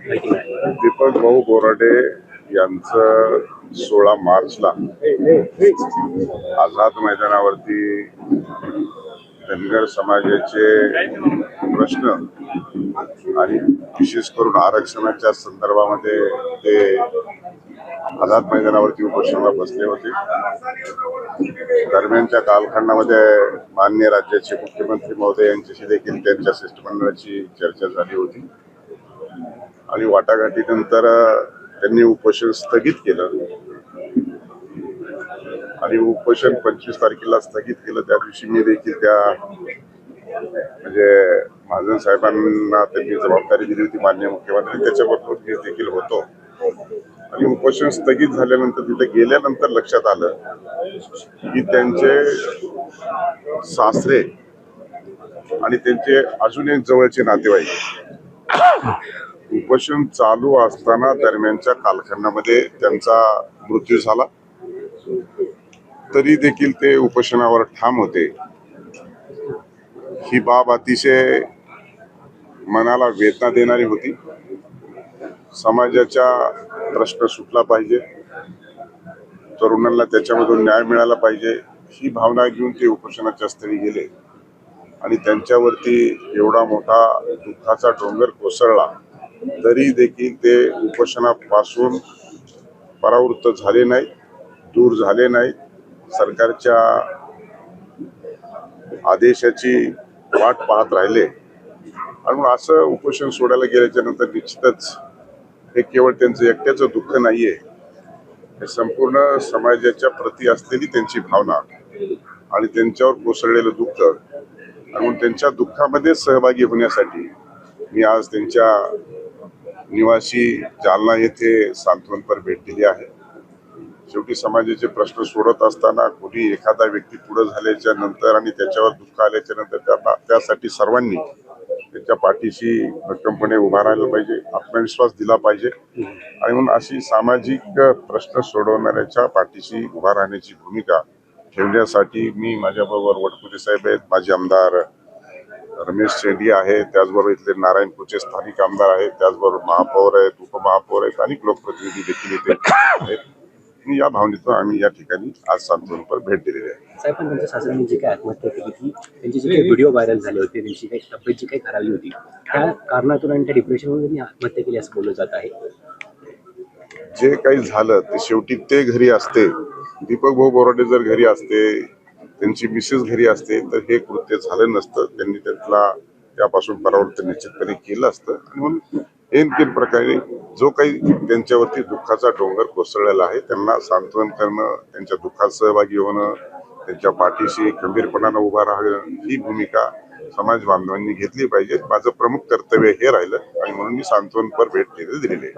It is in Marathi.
दीपक भाऊ बोराडे यांचं 16 मार्चला आझाद मैदानावरती धनगर समाजाचे प्रश्न आणि विशेष करून आरक्षणाच्या संदर्भामध्ये ते आझाद मैदानावरती उपोषणाला बसले होते। दरम्यानच्या कालखंडामध्ये माननीय राज्याचे मुख्यमंत्री महोदय यांच्याशी देखील त्यांच्या शिष्टमंडळाची चर्चा झाली होती आणि वाटाघाटीनंतर त्यांनी उपोषण स्थगित केलं आणि उपोषण 25 तारखेला स्थगित केलं। त्या दिवशी मी देखील त्या म्हणजे महाजन साहेबांना त्यांनी जबाबदारी दिली होती माननीय मुख्यमंत्री, त्याच्याबरोबर मी देखील होतो आणि उपोषण स्थगित झाल्यानंतर तिथे गेल्यानंतर लक्षात आलं की त्यांचे सासरे आणि त्यांचे अजून एक जवळचे नातेवाईक उपोषण चालू असताना दरम्यानच्या कालखंडामध्ये त्यांचा मृत्यू झाला, तरी देखील ते उपोषणावर ठाम होते। ही बाब अतिशय मनाला वेदना देणारी होती। समाजाचा प्रश्न सुटला पाहिजे, तरुणांना त्याच्यामधून न्याय मिळाला पाहिजे, ही भावना घेऊन ते उपोषणाच्या स्थळी गेले आणि त्यांच्यावरती एवढा मोठा दुःखाचा डोंगर कोसळला तरी देखील ते उपोषणापासून परावृत्त झाले नाही, दूर झाले नाही। सरकारच्या आदेशाची वाट पाहत राहिले आणि मग असं उपोषण सोडायला गेल्याच्या नंतर निश्चितच हे केवळ त्यांचं एकट्याचं दुःख नाहीये, हे संपूर्ण समाजाच्या प्रती असलेली त्यांची भावना आणि त्यांच्यावर कोसळलेलं दुःख आणि त्यांच्या दुःखामध्ये सहभागी होण्यासाठी मी आज त्यांच्या निवासी जालना येथे सांत्वनपर भेट दिली आहे। शेवटी समाजाचे प्रश्न सोडत असताना कोणी एखादा व्यक्ती पुढे झाल्याच्या नंतर आणि त्याच्यावर दुःख आल्याच्या नंतर त्यासाठी सर्वांनी त्याच्या पाठीशी भक्कमपणे उभा राहिलं पाहिजे, आत्मविश्वास दिला पाहिजे आणि म्हणून अशी सामाजिक प्रश्न सोडवणाऱ्याच्या पाठीशी उभा राहण्याची भूमिका ठेवण्यासाठी मी माझ्याबरोबर वटपुते साहेब आहेत, माजी आमदार रमेश शेंडी आहे, त्याचबरोबर इथले नारायणपूरचे स्थानिक आमदार आहेत, त्याचबरोबर महापौर आहेत, उपमहापौर आहेत, अनेक लोकप्रतिनिधी देखील इथे आहेत। या भावनेतून आम्ही या ठिकाणी आज सांत्वनपर भेट दिलेली आहे। साहेब, पण त्यांच्या सासऱ्यांनी जी काही आत्महत्या केली ती त्यांची जी काही व्हिडिओ व्हायरल झाले होते, त्यांची काही तब्येत जी काही खराबी होती त्या कारणातून आणि त्या डिप्रेशनमुळे त्यांनी आत्महत्या केली असं बोललं जात आहे। जे काही झालं ते शेवटी ते घरी असते, दीपक भाऊ बोराडे जर घरी असते, त्यांची मिसेस घरी असते तर हे कृत्य झालं नसतं। त्यांनी त्यापासून परावृत्त निश्चितपणे केलं असतं आणि म्हणून एनकेन प्रकारे जो काही त्यांच्यावरती दुःखाचा डोंगर कोसळलेला आहे त्यांना सांत्वन करणं, त्यांच्या दुःखात सहभागी होणं, त्यांच्या पाठीशी खंबीरपणानं उभा राहणं ही भूमिका समाज बांधवांनी घेतली पाहिजे। माझं प्रमुख कर्तव्य हे राहिलं आणि म्हणून मी सांत्वनपर भेट दिलेली आहे।